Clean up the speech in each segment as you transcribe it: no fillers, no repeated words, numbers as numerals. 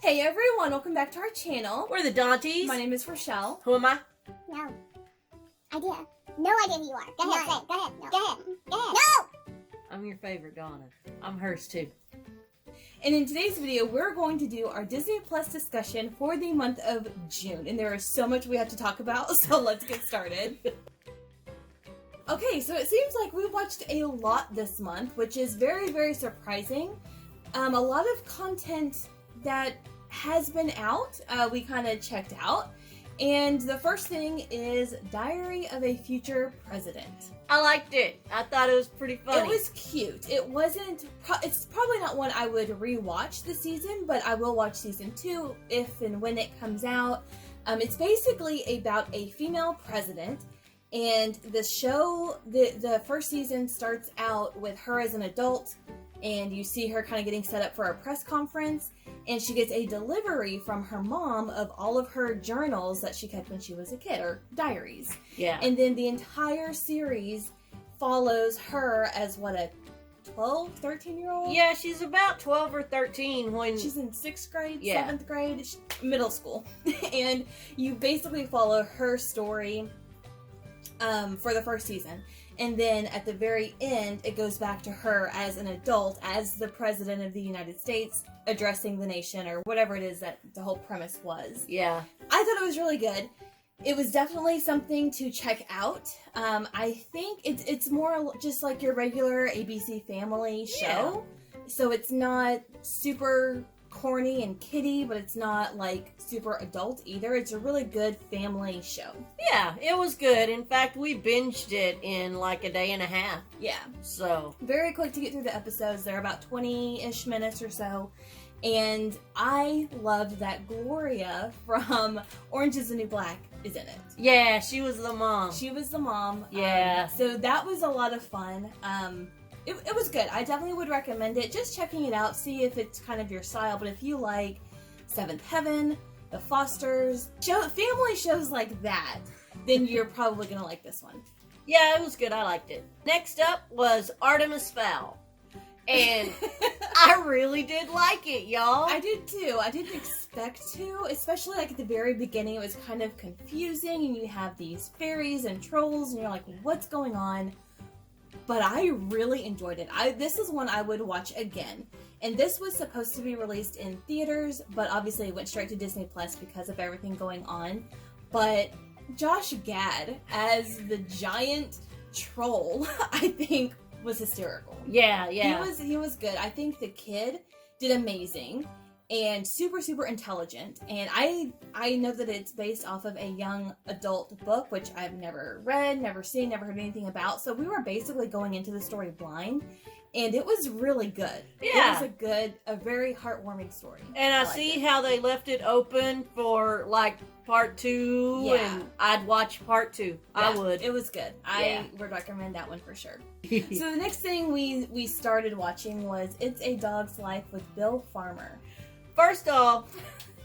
Hey everyone, welcome back to our channel. We're the Dawnties. My name is Rochelle. Who am I? No. Idea. No idea who you are. Go ahead, say it. Go ahead. No. Go ahead. Go ahead. No! I'm your favorite Donna. I'm hers too. And in today's video, we're going to do our Disney Plus discussion for the month of June. And there is so much we have to talk about, so let's get started. Okay, so it seems like we watched a lot this month, which is very, very surprising. A lot of content that has been out, we kind of checked out. And the first thing is Diary of a Future President. I liked it. I thought it was pretty funny. It was cute. It wasn't, it's probably not one I would rewatch this season, but I will watch season 2 if and when it comes out. It's basically about a female president, and the show, the first season starts out with her as an adult, and you see her kind of getting set up for a press conference, and she gets a delivery from her mom of all of her journals that she kept when she was a kid, or diaries. Yeah. And then the entire series follows her as, what, a 12, 13-year-old? Yeah, she's about 12 or 13 when... She's in 6th grade, Yeah. 7th grade, middle school. And you basically follow her story for the first season. And then at the very end, it goes back to her as an adult, as the President of the United States, addressing the nation, or whatever it is that the whole premise was. Yeah. I thought it was really good. It was definitely something to check out. I think it's more just like your regular ABC Family show. Yeah. So it's not super corny and kiddie, but it's not like super adult either. It's a really good family show. Yeah, it was good. In fact, we binged it in like a day and a half. Yeah. So. Very quick to get through the episodes. They're about 20-ish minutes or so. And I loved that Gloria from Orange is the New Black is in it. Yeah, she was the mom. She was the mom. Yeah. So that was a lot of fun. It was good. I definitely would recommend it. Just checking it out, see if it's kind of your style. But if you like Seventh Heaven, The Fosters, family shows like that, then you're probably going to like this one. Yeah, it was good. I liked it. Next up was Artemis Fowl. And I really did like it, y'all. I did too. I didn't expect to, especially like at the very beginning. It was kind of confusing, and you have these fairies and trolls, and you're like, what's going on? But I really enjoyed it. This is one I would watch again. And this was supposed to be released in theaters, but obviously it went straight to Disney Plus because of everything going on. But Josh Gad as the giant troll, I think, was hysterical. Yeah. He was good. I think the kid did amazing and super, super intelligent. And I know that it's based off of a young adult book, which I've never read, never seen, never heard anything about. So we were basically going into the story blind, and it was really good. Yeah. It was a very heartwarming story. And I see how they left it open for like part 2, Yeah. and I'd watch part 2. Yeah, I would. It was good. Yeah. I would recommend that one for sure. So the next thing we started watching was It's a Dog's Life with Bill Farmer. First off,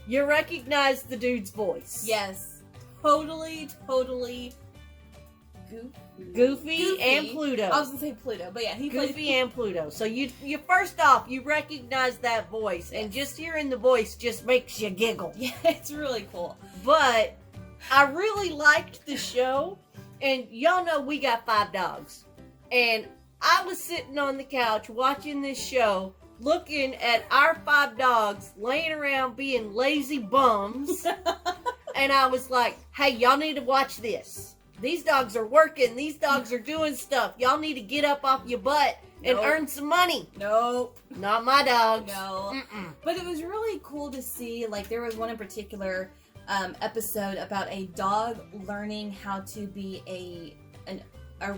you recognize the dude's voice. Yes. Totally Goofy and Pluto. I was gonna say Pluto, but yeah, he plays Goofy and Pluto. So you first off, you recognize that voice, and just hearing the voice just makes you giggle. Yeah, it's really cool. But I really liked the show, and y'all know we got 5 dogs. And I was sitting on the couch watching this show, looking at our 5 dogs laying around being lazy bums. And I was like, hey, y'all need to watch this. These dogs are working. These dogs are doing stuff. Y'all need to get up off your butt and earn some money. Nope. Not my dogs. No. Mm-mm. But it was really cool to see, like, there was one in particular episode about a dog learning how to be a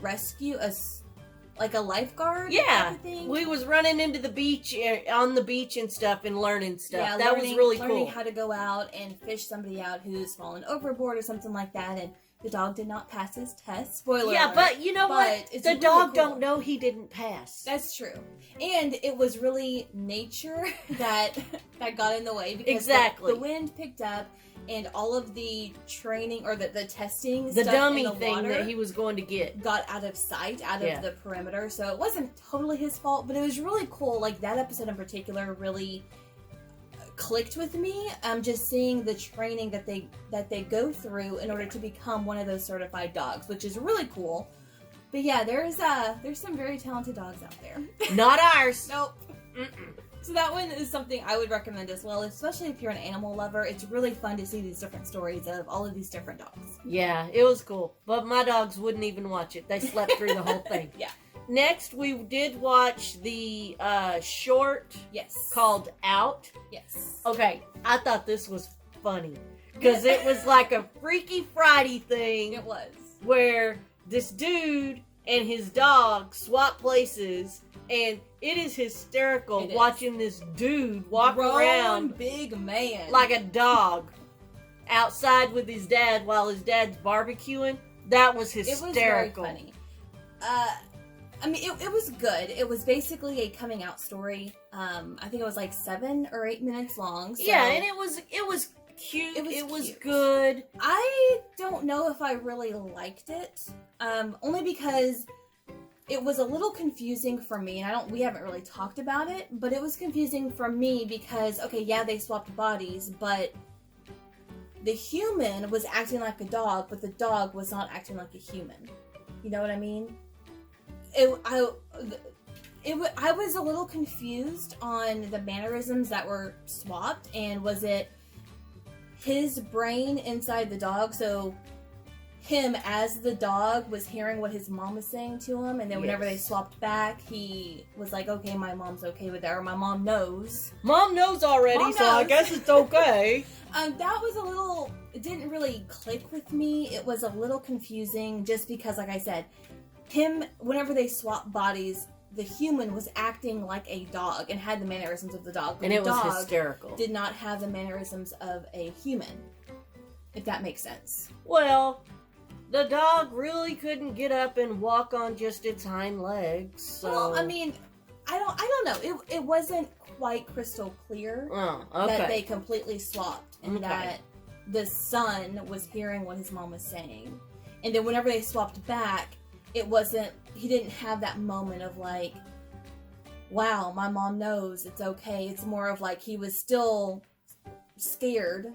rescue, like a lifeguard. Yeah, type of thing. we was running into the beach, on the beach and stuff, and learning stuff. Yeah, that was really learning cool. how to go out and fish somebody out who's fallen overboard or something like that, and the dog did not pass his test. Spoiler Yeah, alert. but you know what? It's The really dog cool. don't know he didn't pass. That's true. And it was really nature that got in the way because Exactly. the wind picked up, and all of the training or the testing, The stuff dummy in the thing water that he was going to get. got out of sight, out Yeah. of the perimeter. So it wasn't totally his fault, but it was really cool. Like that episode in particular really clicked with me. Just seeing the training that they go through in order to become one of those certified dogs, which is really cool. But yeah, there's some very talented dogs out there. Not ours. Nope. Mm-mm. So that one is something I would recommend as well, especially if you're an animal lover. It's really fun to see these different stories of all of these different dogs. Yeah, it was cool. But my dogs wouldn't even watch it. They slept through the whole thing. Yeah. Next, we did watch the short Yes. called Out. Yes. Okay, I thought this was funny. Because it was like a Freaky Friday thing. It was. Where this dude and his dog swap places, and it is hysterical It is. watching this dude walk Grown around big man. like a dog outside with his dad while his dad's barbecuing. That was hysterical. It was very funny. I mean, it was good. It was basically a coming out story. I think it was like 7 or 8 minutes long. So Yeah, and it was cute. It was cute. good. I don't know if I really liked it. Only because it was a little confusing for me, and we haven't really talked about it, but it was confusing for me because, okay, yeah, they swapped bodies, but the human was acting like a dog, but the dog was not acting like a human. You know what I mean? I was a little confused on the mannerisms that were swapped, and was it his brain inside the dog, so him as the dog was hearing what his mom was saying to him, and then whenever they swapped back, he was like, okay, my mom's okay with that, or my mom knows. Mom knows already, Mom so I knows. guess it's okay. That was a little, it didn't really click with me. It was a little confusing just because, like I said, whenever they swapped bodies, the human was acting like a dog and had the mannerisms of the dog. But And it the was dog hysterical. did not have the mannerisms of a human, if that makes sense. Well, the dog really couldn't get up and walk on just its hind legs. So. Well, I mean, I don't know. It wasn't quite crystal clear Oh, okay. that they completely swapped, and Okay. that the son was hearing what his mom was saying. And then whenever they swapped back, he didn't have that moment of like, wow, my mom knows it's okay. It's more of like he was still scared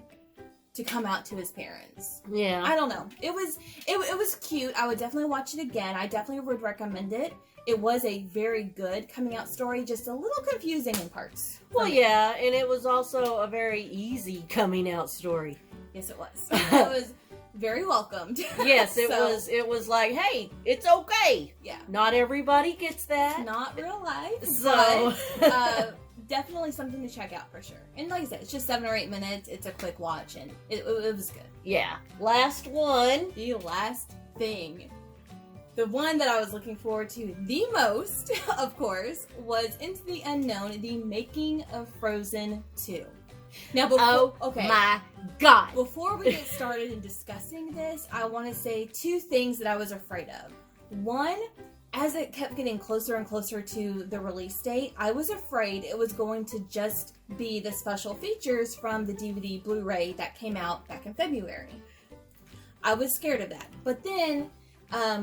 to come out to his parents. Yeah. I don't know. It was cute. I would definitely watch it again. I definitely would recommend it. It was a very good coming out story, just a little confusing in parts. Well, yeah, and it was also a very easy coming out story. Yes, it was. It was very welcomed. Yes, it So, was. It was like, hey, it's okay. Yeah. Not everybody gets that. Not real life. So, But, definitely something to check out for sure. And like I said, it's just 7 or 8 minutes. It's a quick watch, and it was good. yeah. Last one. The last thing, the one that I was looking forward to the most, of course, was Into the Unknown, the making of Frozen 2. Now, My God. before we get started in discussing this, I want to say 2 things that I was afraid of. One, as it kept getting closer and closer to the release date, I was afraid it was going to just be the special features from the DVD Blu-ray that came out back in February. I was scared of that. But then,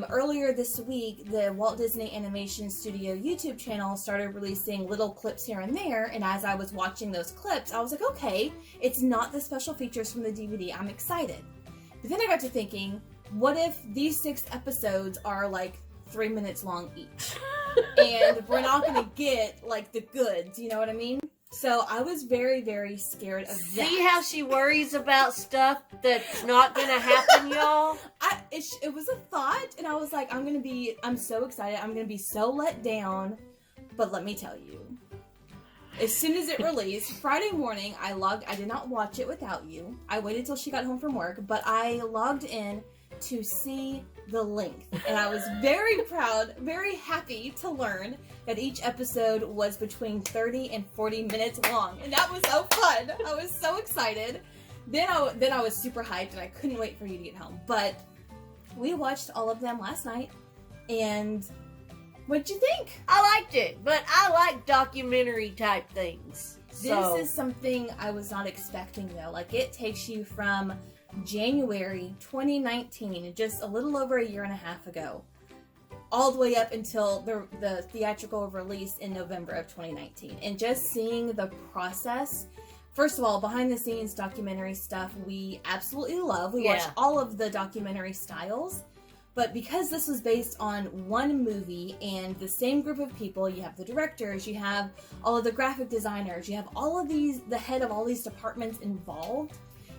earlier this week, the Walt Disney Animation Studio YouTube channel started releasing little clips here and there, and as I was watching those clips, I was like, okay, it's not the special features from the DVD. I'm excited. But then I got to thinking, what if these 6 episodes are like 3 minutes long each? And we're not going to get like the goods, you know what I mean? So I was very, very scared of that. See how she worries about stuff that's not going to happen, y'all? It was a thought, and I was like, I'm so excited. I'm going to be so let down. But let me tell you, as soon as it released, Friday morning, I did not watch it without you. I waited till she got home from work, but I logged in to see the length. And I was very proud, very happy to learn that each episode was between 30 and 40 minutes long. And that was so fun. I was so excited. Then I was super hyped, and I couldn't wait for you to get home. But we watched all of them last night, and what'd you think? I liked it, but I like documentary type things. So. This is something I was not expecting, though. Like, it takes you from January 2019, just a little over a year and a half ago, all the way up until the theatrical release in November of 2019. And just seeing the process first of all, behind the scenes documentary stuff we absolutely love. We watch all of the documentary styles. But because this was based on one movie and the same group of people, you have the directors, you have all of the graphic designers, you have all of these, the head of all these departments involved,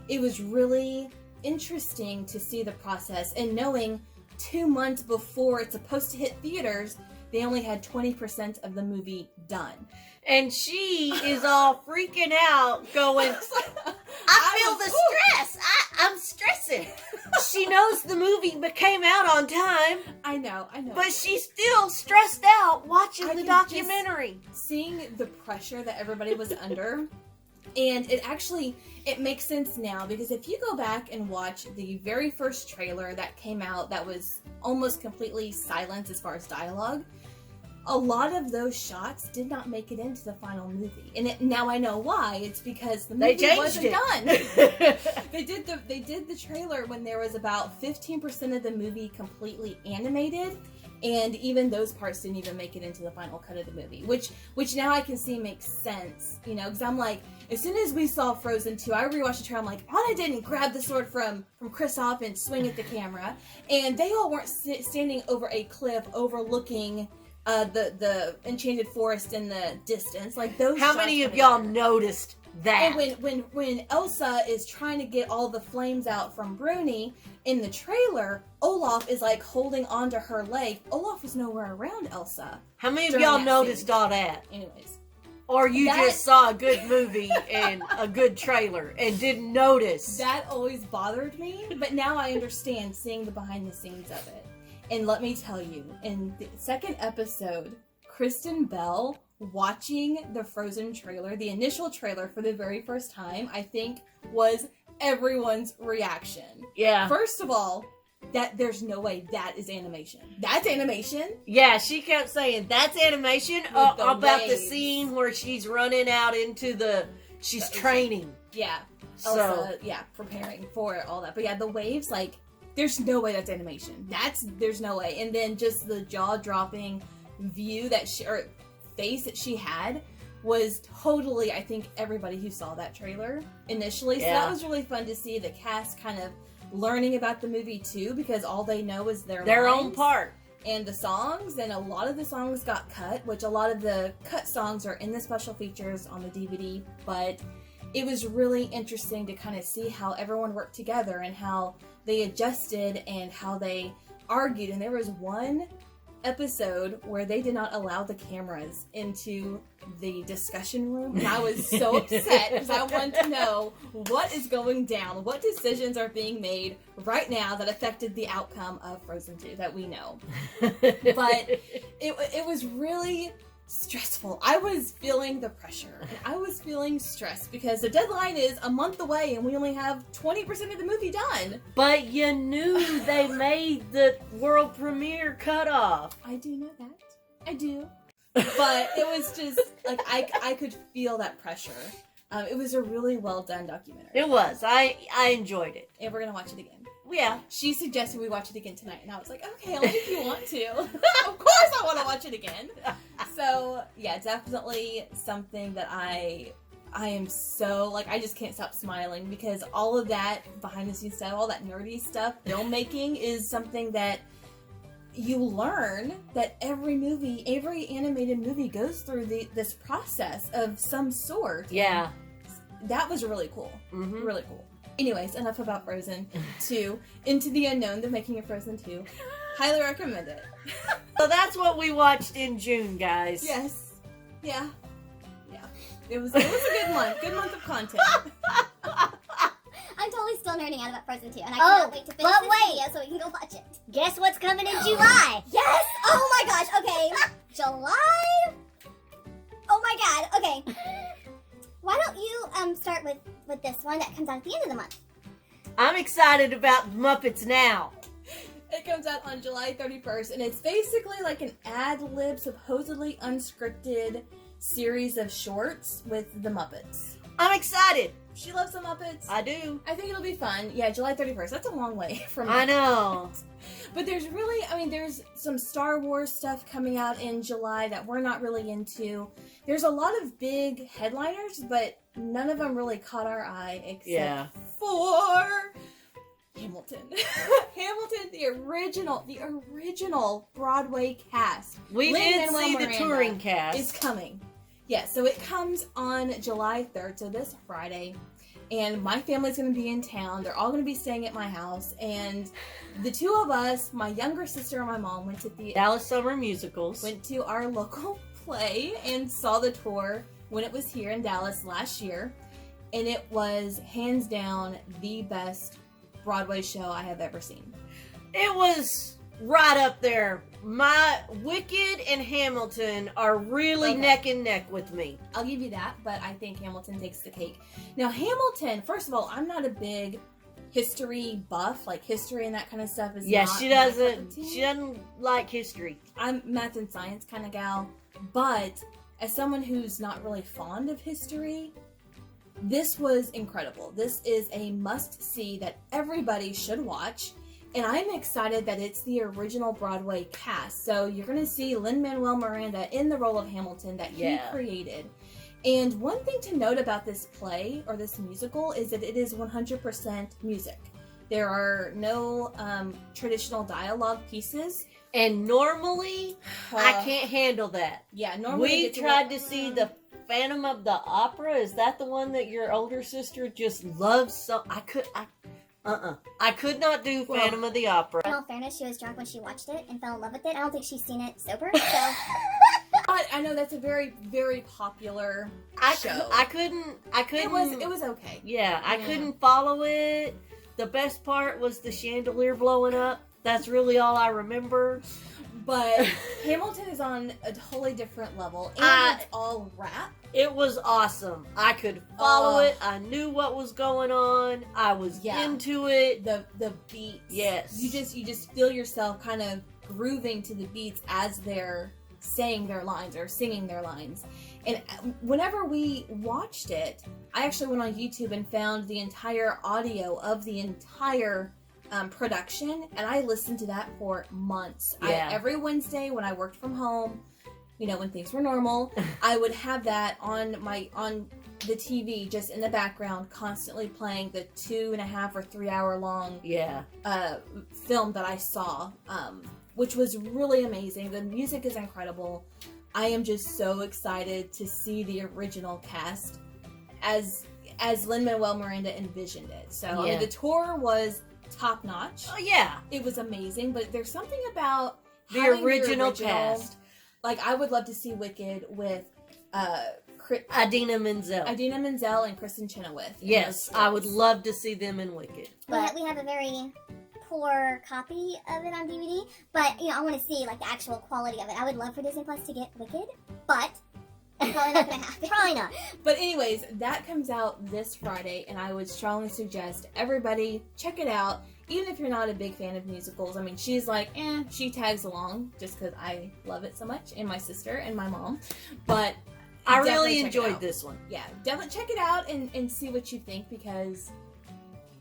it was really interesting to see the process and knowing 2 months before it's supposed to hit theaters, they only had 20% of the movie done. And she is all freaking out going, I feel the stress. I'm stressing. She knows the movie came out on time. I know. But she's still stressed out watching the documentary. Seeing the pressure that everybody was under. And it makes sense now because if you go back and watch the very first trailer that came out that was almost completely silent as far as dialogue, a lot of those shots did not make it into the final movie. And now I know why. It's because the movie wasn't done. They did the trailer when there was about 15% of the movie completely animated, and even those parts didn't even make it into the final cut of the movie, which now I can see makes sense, you know, because I'm like, as soon as we saw Frozen 2, I rewatched the trailer, I'm like, Anna didn't grab the sword from Kristoff and swing at the camera, and they all weren't standing over a cliff overlooking the enchanted forest in the distance. Like those. How many of y'all noticed that? And when Elsa is trying to get all the flames out from Bruni in the trailer, Olaf is like holding onto her leg. Olaf was nowhere around Elsa. How many of y'all noticed all that? Anyways. Or you just saw a good movie and a good trailer and didn't notice. That always bothered me, but now I understand seeing the behind the scenes of it. And let me tell you, in the second episode, Kristen Bell watching the Frozen trailer, the initial trailer for the very first time, I think was everyone's reaction. Yeah. First of all, that there's no way that is animation. That's animation. Yeah, she kept saying, that's animation about the waves. scene where she's running out into she's training. Yeah. Elsa, preparing for all that. But yeah, the waves, like, there's no way that's animation. There's no way. And then just the jaw-dropping view face that she had was totally, I think, everybody who saw that trailer initially. So that was really fun to see the cast kind of learning about the movie too, because all they know is their lines own part. And the songs, and a lot of the songs got cut, which a lot of the cut songs are in the special features on the DVD, but it was really interesting to kind of see how everyone worked together and how they adjusted and how they argued. And there was one episode where they did not allow the cameras into the discussion room, and I was so upset because I wanted to know what is going down, what decisions are being made right now that affected the outcome of Frozen 2 that we know. But it was really stressful. I was feeling the pressure, and I was feeling stressed because the deadline is a month away and we only have 20% of the movie done. But you knew they made the world premiere cutoff. I do know that. I do. But it was just, like, I could feel that pressure. It was a really well done documentary. It was. I enjoyed it. And we're going to watch it again. Yeah. She suggested we watch it again tonight, and I was like, okay, only if you want to. Of course I want to watch it again. So, yeah, definitely something that I am so, like, I just can't stop smiling because all of that behind the scenes stuff, all that nerdy stuff, filmmaking is something that you learn that every animated movie goes through this process of some sort. Yeah. That was really cool. Mm-hmm. Really cool. Anyways, enough about Frozen 2. Into the Unknown, the making of Frozen 2. Highly recommend it. So that's what we watched in June, guys. Yes. Yeah. Yeah. It was a good month. Good month of content. I'm totally still nerding out about Frozen 2, and I cannot wait to finish this video so we can go watch it. Guess what's coming in July? Yes! Oh my gosh, okay. July? Oh my god, okay. Why don't you start with this one that comes out at the end of the month? I'm excited about Muppets Now. It comes out on July 31st, and it's basically like an ad-lib, supposedly unscripted series of shorts with the Muppets. I'm excited. She loves the Muppets. I do. I think it'll be fun. Yeah, July 31st. That's a long way from I know. But there's some Star Wars stuff coming out in July that we're not really into. There's a lot of big headliners, but none of them really caught our eye except Yeah. for Hamilton. Hamilton, the original Broadway cast. We did Lin-Manuel see the Miranda touring cast. is coming. Yeah, so it comes on July 3rd, so this Friday. And my family's going to be in town. They're all going to be staying at my house. And the two of us, my younger sister and my mom, went to the Dallas Summer Musicals. went to our local play and saw the tour when it was here in Dallas last year. And it was hands down the best Broadway show I have ever seen. It was right up there. My Wicked and Hamilton are really Okay. neck and neck with me. I'll give you that, but I think Hamilton takes the cake. Now, Hamilton, first of all, I'm not a big history buff, like history and that kind of stuff is Yeah, not she my cup doesn't. of tea. She doesn't like history. I'm math and science kind of gal, but as someone who's not really fond of history, this was incredible. This is a must-see that everybody should watch. And I'm excited that it's the original Broadway cast. So you're going to see Lin-Manuel Miranda in the role of Hamilton that he Yeah. created. And one thing to note about this play, or this musical, is that it is 100% music. There are no traditional dialogue pieces. And normally, I can't handle that. Yeah, normally We get to tried like, to see the Phantom of the Opera. Is that the one that your older sister just loves so? I could not do Well- Phantom of the Opera. In all fairness, she was drunk when she watched it and fell in love with it. I don't think she's seen it sober, so... But I know that's a very, very popular show. I couldn't. It was okay. Yeah, I Yeah. couldn't follow it. The best part was the chandelier blowing up. That's really all I remember. But Hamilton is on a totally different level, and it's all rap. It was awesome. I could follow Oh. it. I knew what was going on. I was Yeah. into it. The beats. Yes. You just feel yourself kind of grooving to the beats as they're saying their lines or singing their lines. And whenever we watched it, I actually went on YouTube and found the entire audio of the entire production, and I listened to that for months. Yeah. Every Wednesday when I worked from home, when things were normal, I would have that on the TV just in the background, constantly playing the 2.5 or 3 hour long Yeah. film that I saw, which was really amazing. The music is incredible. I am just so excited to see the original cast as Lin-Manuel Miranda envisioned it. So I mean, the tour was top notch. Oh yeah. It was amazing, but there's something about The having original cast. Like, I would love to see Wicked with Idina Menzel. Idina Menzel and Kristen Chenoweth. Yes, I would love to see them in Wicked. But we have a very poor copy of it on DVD. But, I want to see, like, the actual quality of it. I would love for Disney Plus to get Wicked, but probably not going to happen. Probably not. But anyways, that comes out this Friday, and I would strongly suggest everybody check it out. Even if you're not a big fan of musicals, I mean, she's like, she tags along just because I love it so much, and my sister and my mom. But I definitely really check it enjoyed out. this one. Yeah, definitely check it out and see what you think, because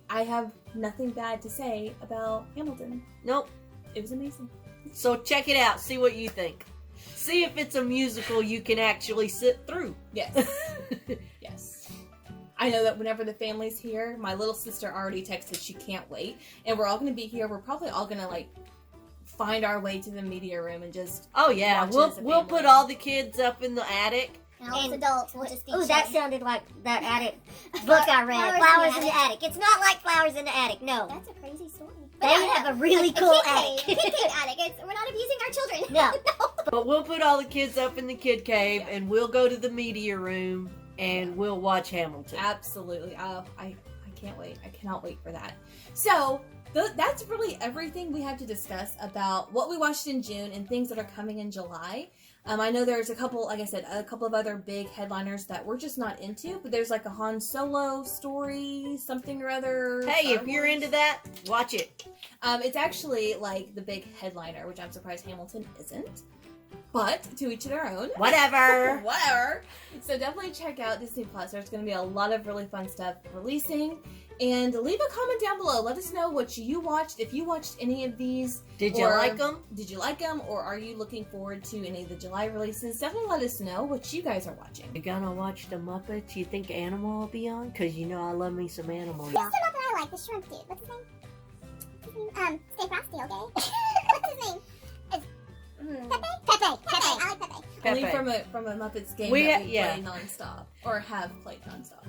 I have nothing bad to say about Hamilton. Nope. It was amazing. So check it out. See what you think. See if it's a musical you can actually sit through. Yes. Yes. I know that whenever the family's here, my little sister already texted she can't wait. And we're all going to be here. We're probably all going to, like, find our way to the media room and just... Oh yeah, watch it we'll as a we'll family. put all the kids up in the attic. And all us adults will just be Ooh, that chilling. sounded like that attic book I read. Flowers in the attic. It's not like Flowers in the Attic. No, That's a crazy story. they have a really cool attic. Kid cave attic. We're not abusing our children. No. But we'll put all the kids up in the kid cave, and we'll go to the media room, and we'll watch Hamilton. Absolutely. Oh, I can't wait. I cannot wait for that. So, that's really everything we have to discuss about what we watched in June and things that are coming in July. I know there's a couple, like I said, a couple of other big headliners that we're just not into, but there's like a Han Solo story, something or other. Hey, Star if you're Wars. into that, watch it. It's actually like the big headliner, which I'm surprised Hamilton isn't. But to each their own. Whatever. Whatever. So definitely check out Disney Plus. There's going to be a lot of really fun stuff releasing. And leave a comment down below. Let us know what you watched. If you watched any of these. Did you like them? Did you like them? Or are you looking forward to any of the July releases? Definitely let us know what you guys are watching. You gonna watch the Muppets? You think Animal will be on? Because you know I love me some Animal. Who's the Muppet I like? The shrimp dude. What's his name? Stay Frosty, okay? What's his name? Pepe? Pepe. I like Pepe. Only Pepe. from a Muppets game We that ha- we yeah. play nonstop. Or have played nonstop.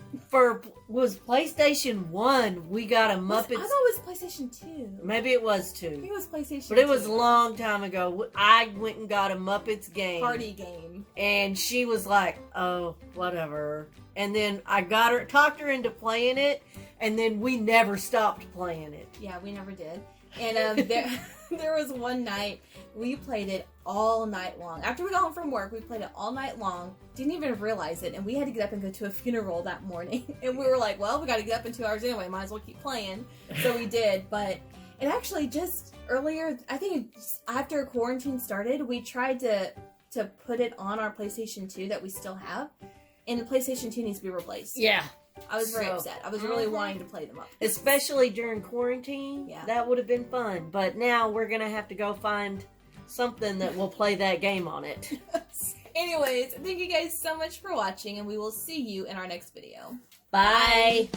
Was PlayStation 1, we got a I Muppets. thought it was PlayStation 2. Maybe it was I think 2. it was PlayStation 2. But it was a long time ago. I went and got a Muppets game. Party game. And she was like, oh, whatever. And then I talked her into playing it, and then we never stopped playing it. Yeah, we never did. And there was one night we played it all night long. After we got home from work, we played it all night long. Didn't even realize it, and we had to get up and go to a funeral that morning. And we were like, well, we got to get up in 2 hours anyway. Might as well keep playing. So we did. But it actually just earlier, I think after quarantine started, we tried to put it on our PlayStation 2 that we still have. And the PlayStation 2 needs to be replaced. Yeah. I was very upset. I was really wanting to play them up. Especially during quarantine. Yeah. That would have been fun. But now we're going to have to go find something that will play that game on it. Anyways, thank you guys so much for watching, and we will see you in our next video. Bye.